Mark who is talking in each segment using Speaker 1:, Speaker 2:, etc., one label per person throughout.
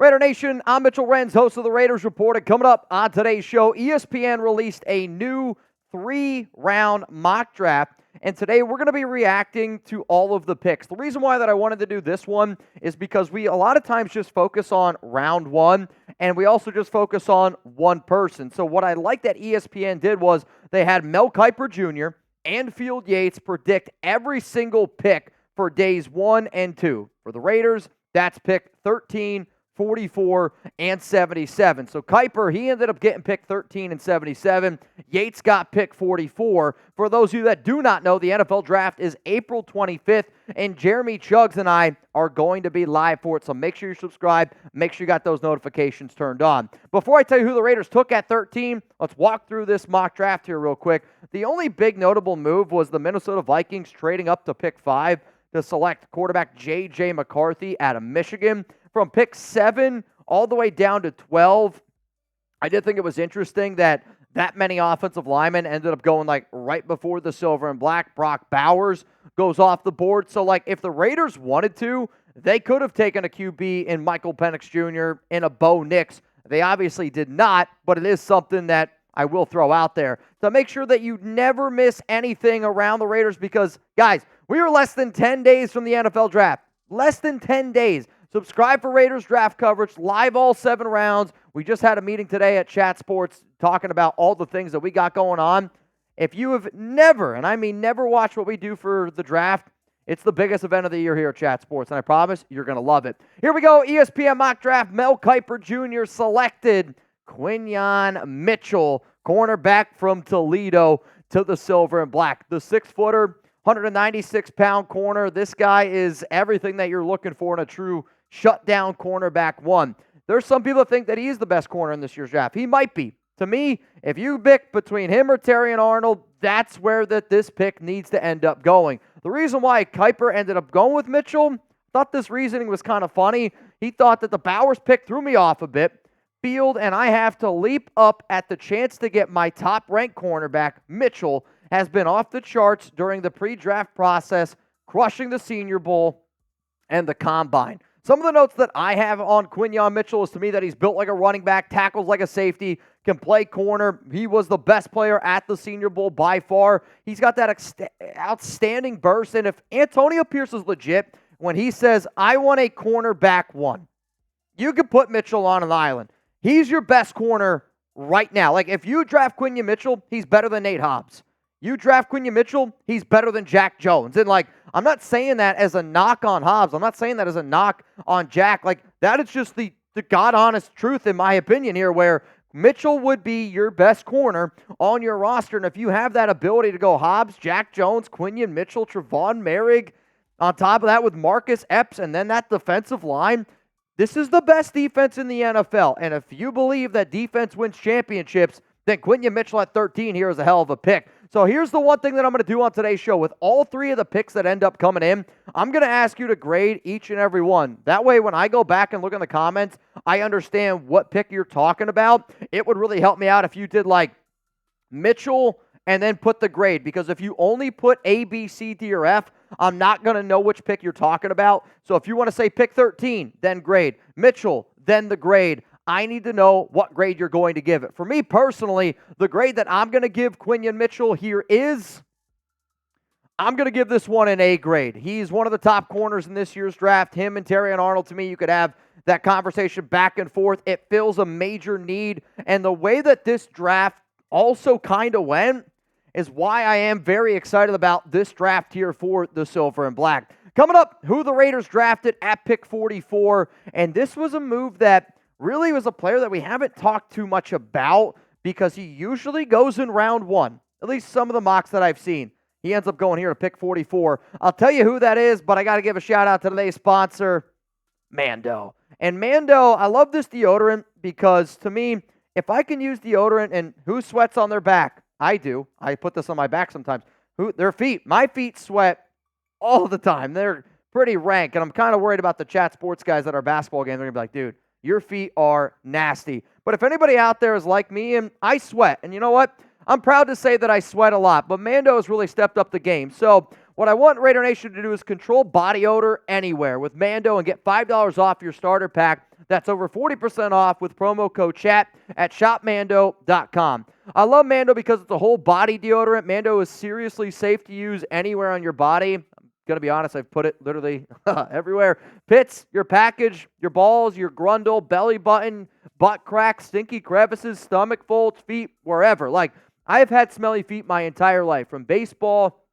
Speaker 1: Raider Nation, I'm Mitchell Renz, host of the Raiders Report. And coming up on today's show, ESPN released a new 3-round mock draft. And today we're going to be reacting to all of the picks. The reason why that I wanted to do this one is because we a lot of times just focus on round one, and we also just focus on one person. So what I like that ESPN did was they had Mel Kiper Jr. and Field Yates predict every single pick for days 1 and 2. For the Raiders, that's pick 13, 44, and 77. So Kiper, he ended up getting pick 13 and 77. Yates got pick 44. For those of you that do not know, the NFL Draft is April 25th, and Jeremy Chuggs and I are going to be live for it, so make sure you subscribe. Make sure you got those notifications turned on. Before I tell you who the Raiders took at 13, let's walk through this mock draft here real quick. The only big notable move was the Minnesota Vikings trading up to pick 5 to select quarterback J.J. McCarthy out of Michigan. From pick 7 all the way down to 12, I did think it was interesting that many offensive linemen ended up going like right before the silver and black. Brock Bowers goes off the board. So like if the Raiders wanted to, they could have taken a QB in Michael Penix Jr. and a Bo Nix. They obviously did not, but it is something that I will throw out there. So make sure that you never miss anything around the Raiders because, guys, we are less than 10 days from the NFL Draft. Less than 10 days. Subscribe for Raiders draft coverage, live all 7 rounds. We just had a meeting today at Chat Sports talking about all the things that we got going on. If you have never, and I mean never watched what we do for the draft, it's the biggest event of the year here at Chat Sports, and I promise you're going to love it. Here we go, ESPN mock draft. Mel Kiper Jr. selected Quinyon Mitchell, cornerback from Toledo, to the silver and black. The 6-footer, 196-pound corner. This guy is everything that you're looking for in a true shutdown cornerback one. There's some people that think that he is the best corner in this year's draft. He might be. To me, if you pick between him or Terrion Arnold, that's where this pick needs to end up going. The reason why Kiper ended up going with Mitchell, thought this reasoning was kind of funny. He thought that the Bowers pick threw me off a bit. Field, and I have to leap up at the chance to get my top-ranked cornerback, Mitchell, has been off the charts during the pre-draft process, crushing the Senior Bowl and the Combine. Some of the notes that I have on Quinyon Mitchell is to me that he's built like a running back, tackles like a safety, can play corner. He was the best player at the Senior Bowl by far. He's got that outstanding burst, and if Antonio Pierce is legit, when he says, I want a cornerback one, you can put Mitchell on an island. He's your best corner right now. Like, if you draft Quinyon Mitchell, he's better than Nate Hobbs. You draft Quinyon Mitchell, he's better than Jack Jones. And, like, I'm not saying that as a knock on Hobbs. I'm not saying that as a knock on Jack. Like, that is just the God-honest truth, in my opinion here, where Mitchell would be your best corner on your roster. And if you have that ability to go Hobbs, Jack Jones, Quinyon Mitchell, Trevon Merrick, on top of that with Marcus Epps, and then that defensive line, this is the best defense in the NFL. And if you believe that defense wins championships, then Quinyon Mitchell at 13 here is a hell of a pick. So here's the one thing that I'm going to do on today's show. With all 3 of the picks that end up coming in, I'm going to ask you to grade each and every one. That way, when I go back and look in the comments, I understand what pick you're talking about. It would really help me out if you did like Mitchell and then put the grade. Because if you only put A, B, C, D, or F, I'm not going to know which pick you're talking about. So if you want to say pick 13, then grade. Mitchell, then the grade. I need to know what grade you're going to give it. For me personally, the grade that I'm going to give Quinyon Mitchell here is, I'm going to give this one an A grade. He's one of the top corners in this year's draft. Him and Terrion Arnold, to me, you could have that conversation back and forth. It fills a major need. And the way that this draft also kind of went is why I am very excited about this draft here for the silver and black. Coming up, who the Raiders drafted at pick 44. And this was a move that really was a player that we haven't talked too much about because he usually goes in round 1. At least some of the mocks that I've seen. He ends up going here to pick 44. I'll tell you who that is, but I got to give a shout out to today's sponsor, Mando. And Mando, I love this deodorant because to me, if I can use deodorant, and who sweats on their back? I do. I put this on my back sometimes. Their feet. My feet sweat all the time. They're pretty rank, and I'm kind of worried about the Chat Sports guys at our basketball game. They're going to be like, dude, your feet are nasty. But if anybody out there is like me, and I sweat, and you know what? I'm proud to say that I sweat a lot, but Mando has really stepped up the game. So what I want Raider Nation to do is control body odor anywhere with Mando and get $5 off your starter pack. That's over 40% off with promo code CHAT at shopmando.com. I love Mando because it's a whole body deodorant. Mando is seriously safe to use anywhere on your body. I'm going to be honest, I've put it literally everywhere. Pits, your package, your balls, your grundle, belly button, butt crack, stinky crevices, stomach folds, feet, wherever. Like, I've had smelly feet my entire life, from baseball,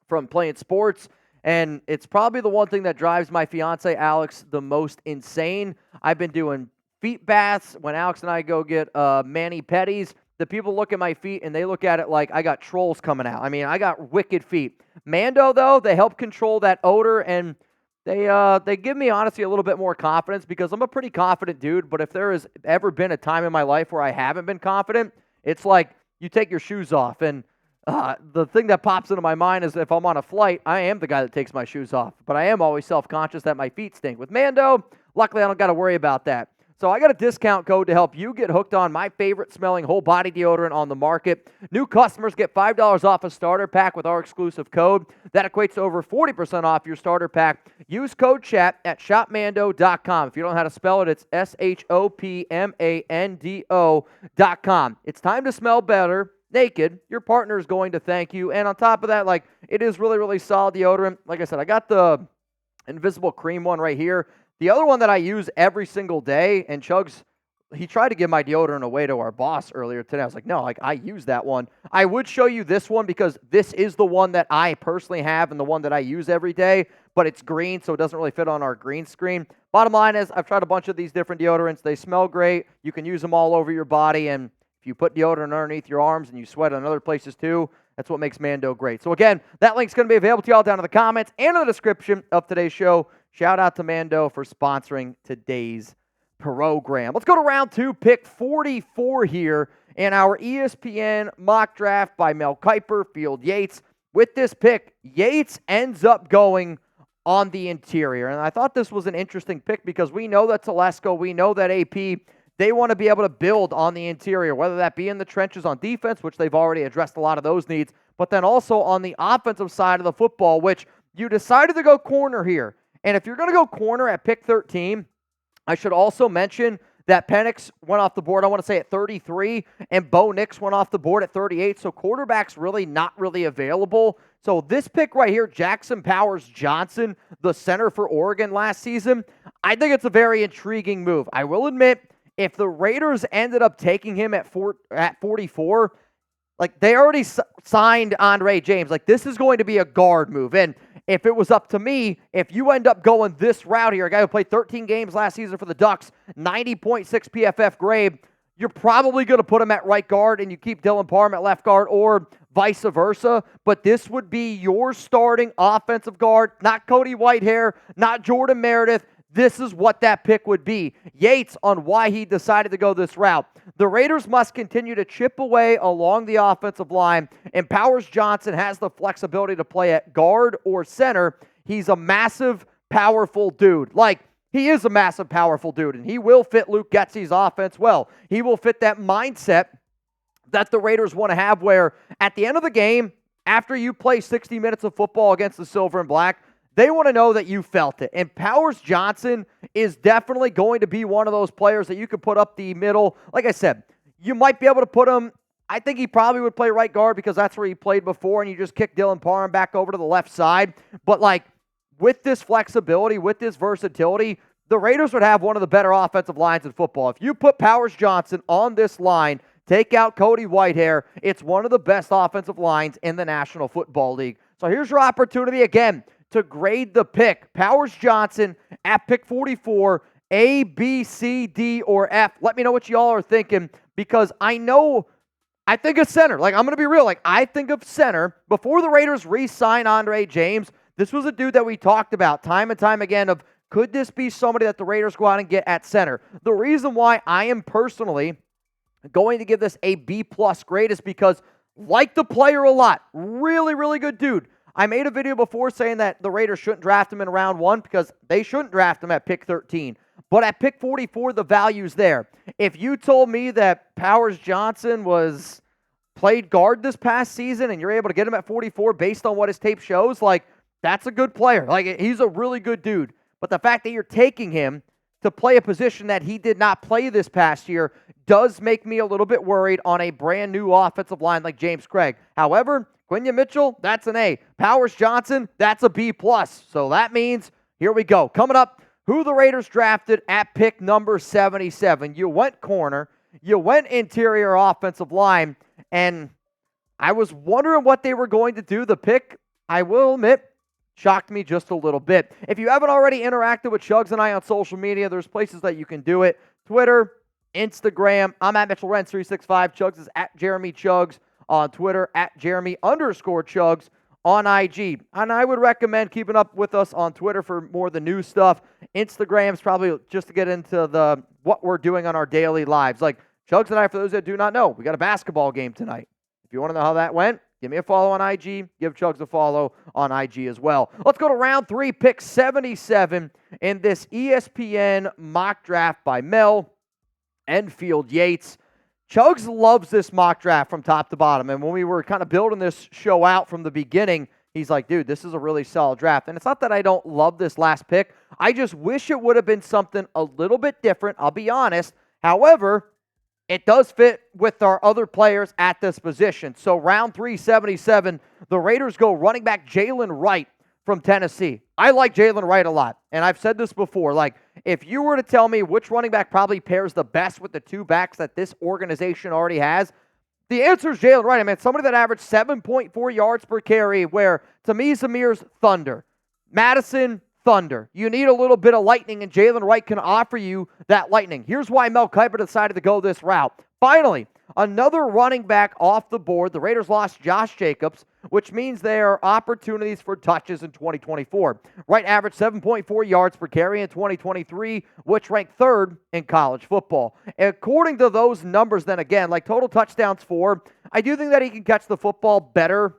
Speaker 1: from playing sports, and it's probably the one thing that drives my fiance, Alex, the most insane. I've been doing feet baths. When Alex and I go get mani-pedis, the people look at my feet, and they look at it like I got trolls coming out. I mean, I got wicked feet. Mando, though, they help control that odor, and they give me, honestly, a little bit more confidence because I'm a pretty confident dude, but if there has ever been a time in my life where I haven't been confident, it's like you take your shoes off, and the thing that pops into my mind is if I'm on a flight, I am the guy that takes my shoes off, but I am always self-conscious that my feet stink. With Mando, luckily, I don't got to worry about that. So I got a discount code to help you get hooked on my favorite smelling whole body deodorant on the market. New customers get $5 off a starter pack with our exclusive code. That equates to over 40% off your starter pack. Use code CHAT at shopmando.com. If you don't know how to spell it, it's shopmando.com. It's time to smell better naked. Your partner is going to thank you. And on top of that, like, it is really, really solid deodorant. Like I said, I got the Invisible Cream one right here. The other one that I use every single day, and Chugs, he tried to give my deodorant away to our boss earlier today. I was like, no, like, I use that one. I would show you this one because this is the one that I personally have and the one that I use every day, but it's green, so it doesn't really fit on our green screen. Bottom line is, I've tried a bunch of these different deodorants. They smell great. You can use them all over your body, and if you put deodorant underneath your arms and you sweat on other places too, that's what makes Mando great. So again, that link's going to be available to y'all down in the comments and in the description of today's show. Shout out to Mando for sponsoring today's program. Let's go to round two, pick 44 here in our ESPN mock draft by Mel Kiper, Field Yates. With this pick, Yates ends up going on the interior. And I thought this was an interesting pick because we know that Telesco, we know that AP, they want to be able to build on the interior, whether that be in the trenches on defense, which they've already addressed a lot of those needs, but then also on the offensive side of the football, which you decided to go corner here. And if you're going to go corner at pick 13, I should also mention that Penix went off the board, I want to say, at 33, and Bo Nix went off the board at 38, so quarterback's really not really available. So this pick right here, Jackson Powers Johnson, the center for Oregon last season, I think it's a very intriguing move. I will admit, if the Raiders ended up taking him at 44, like, they already signed Andre James. Like, this is going to be a guard move. And if it was up to me, if you end up going this route here, a guy who played 13 games last season for the Ducks, 90.6 PFF grade, you're probably going to put him at right guard and you keep Dylan Parham at left guard or vice versa. But this would be your starting offensive guard, not Cody Whitehair, not Jordan Meredith. This is what that pick would be. Yates on why he decided to go this route. The Raiders must continue to chip away along the offensive line, and Powers Johnson has the flexibility to play at guard or center. He's a massive, powerful dude. Like, he is a massive, powerful dude, and he will fit Luke Getsy's offense well. He will fit that mindset that the Raiders want to have where at the end of the game, after you play 60 minutes of football against the Silver and Black, they want to know that you felt it. And Powers Johnson is definitely going to be one of those players that you could put up the middle. Like I said, you might be able to put him, I think he probably would play right guard because that's where he played before, and you just kick Dylan Parham back over to the left side. But, like, with this flexibility, with this versatility, the Raiders would have one of the better offensive lines in football. If you put Powers Johnson on this line, take out Cody Whitehair, it's one of the best offensive lines in the National Football League. So here's your opportunity again to grade the pick. Powers Johnson at pick 44, A, B, C, D, or F. Let me know what y'all are thinking because I think of center. Like, I'm going to be real. Like, I think of center. Before the Raiders re-sign Andre James, this was a dude that we talked about time and time again of, could this be somebody that the Raiders go out and get at center? The reason why I am personally going to give this a B-plus grade is because, like the player a lot, really, really good dude. I made a video before saying that the Raiders shouldn't draft him in round 1 because they shouldn't draft him at pick 13. But at pick 44, the value's there. If you told me that Powers Johnson played guard this past season and you're able to get him at 44 based on what his tape shows, like, that's a good player. Like, he's a really good dude. But the fact that you're taking him to play a position that he did not play this past year does make me a little bit worried on a brand new offensive line like James Craig. However, Quinyon Mitchell, that's an A. Powers Johnson, that's a B+. So that means, here we go. Coming up, who the Raiders drafted at pick number 77. You went corner, you went interior offensive line, and I was wondering what they were going to do. The pick, I will admit, shocked me just a little bit. If you haven't already interacted with Chugs and I on social media, there's places that you can do it. Twitter, Instagram. I'm at MitchellRents365. Chugs is at Jeremy Chugs on Twitter, at Jeremy_Chugs on IG. And I would recommend keeping up with us on Twitter for more of the new stuff. Instagram's probably just to get into what we're doing on our daily lives. Like Chugs and I, for those that do not know, we got a basketball game tonight. If you want to know how that went, give me a follow on IG. Give Chugs a follow on IG as well. Let's go to round 3, pick 77 in this ESPN mock draft by Mel Enfield Yates. Chugs loves this mock draft from top to bottom. And when we were kind of building this show out from the beginning, he's like, dude, this is a really solid draft. And it's not that I don't love this last pick. I just wish it would have been something a little bit different. I'll be honest. However, it does fit with our other players at this position. So round 377, the Raiders go running back Jaylen Wright from Tennessee. I like Jaylen Wright a lot. And I've said this before, like, if you were to tell me which running back probably pairs the best with the two backs that this organization already has, the answer is Jaylen Wright. I mean, somebody that averaged 7.4 yards per carry, where to me, Zamir's thunder. Madison, thunder. You need a little bit of lightning, and Jaylen Wright can offer you that lightning. Here's why Mel Kiper decided to go this route. Finally, another running back off the board. The Raiders lost Josh Jacobs, which means there are opportunities for touches in 2024. Wright averaged 7.4 yards per carry in 2023, which ranked 3rd in college football. According to those numbers, then again, like total touchdowns 4, I do think that he can catch the football better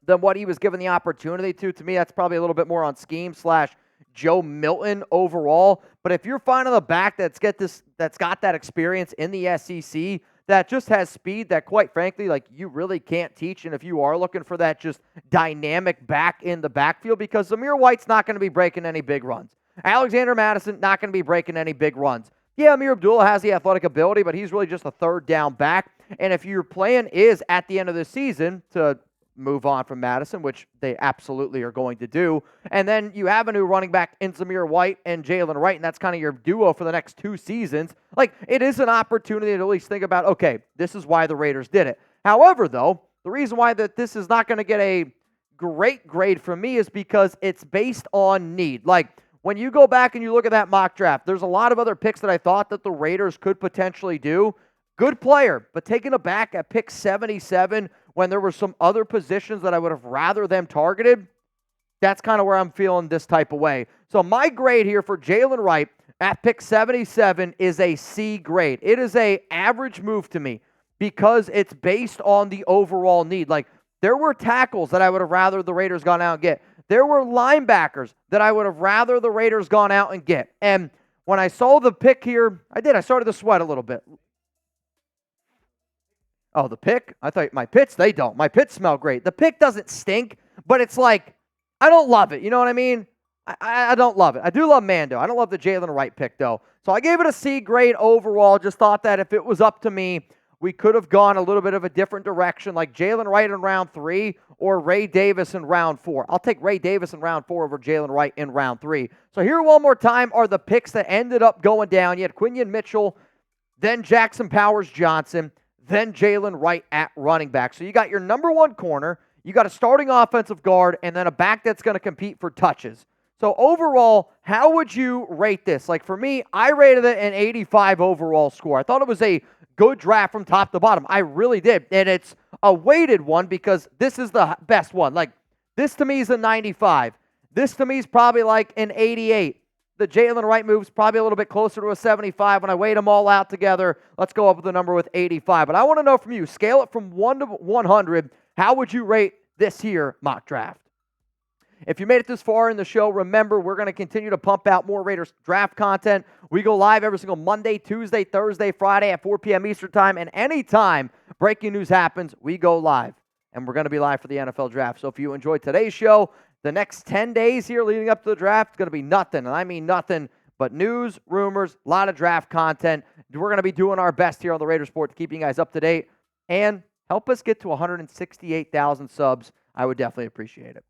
Speaker 1: than what he was given the opportunity to. To me, that's probably a little bit more on scheme / Joe Milton overall. But if you're finding a back that's got that experience in the SEC, that just has speed that, quite frankly, like you really can't teach. And if you are looking for that just dynamic back in the backfield, because Zamir White's not going to be breaking any big runs. Alexander Madison, not going to be breaking any big runs. Yeah, Amir Abdullah has the athletic ability, but he's really just a 3rd down back. And if your plan is at the end of the season to move on from Madison, which they absolutely are going to do, and then you have a new running back in Zamir White and Jaylen Wright, and that's kind of your duo for the next 2 seasons, like it is an opportunity to at least think about, okay, this is why the Raiders did it. However, though, the reason why that this is not going to get a great grade from me is because it's based on need. Like, when you go back and you look at that mock draft, there's a lot of other picks that I thought that the Raiders could potentially do. Good player, but taking a back at pick 77 when there were some other positions that I would have rather them targeted, that's kind of where I'm feeling this type of way. So my grade here for Jaylen Wright at pick 77 is a C grade. It is a average move to me because it's based on the overall need. Like, there were tackles that I would have rather the Raiders gone out and get. There were linebackers that I would have rather the Raiders gone out and get. And when I saw the pick here, I started to sweat a little bit. Oh, the pick? I thought my pits, they don't. My pits smell great. The pick doesn't stink, but it's like, I don't love it. You know what I mean? I don't love it. I do love Mando. I don't love the Jaylen Wright pick, though. So I gave it a C grade overall. Just thought that if it was up to me, we could have gone a little bit of a different direction, like Jaylen Wright in round 3 or Ray Davis in round 4. I'll take Ray Davis in round 4 over Jaylen Wright in round 3. So here one more time are the picks that ended up going down. You had Quinyon Mitchell, then Jackson Powers Johnson, then Jaylen Wright at running back. So you got your number 1 corner, you got a starting offensive guard, and then a back that's going to compete for touches. So overall, how would you rate this? Like for me, I rated it an 85 overall score. I thought it was a good draft from top to bottom. I really did. And it's a weighted one because this is the best one. Like this to me is a 95. This to me is probably like an 88. The Jaylen Wright move's probably a little bit closer to a 75. When I weighed them all out together, let's go up with a number with 85. But I want to know from you, scale it from 1 to 100, how would you rate this here mock draft? If you made it this far in the show, remember, we're going to continue to pump out more Raiders draft content. We go live every single Monday, Tuesday, Thursday, Friday at 4 p.m. Eastern Time. And anytime breaking news happens, we go live. And we're going to be live for the NFL draft. So if you enjoyed today's show, the next 10 days here leading up to the draft is going to be nothing, and I mean nothing But news, rumors, a lot of draft content. We're going to be doing our best here on the Raiders Report to keep you guys up to date and help us get to 168,000 subs. I would definitely appreciate it.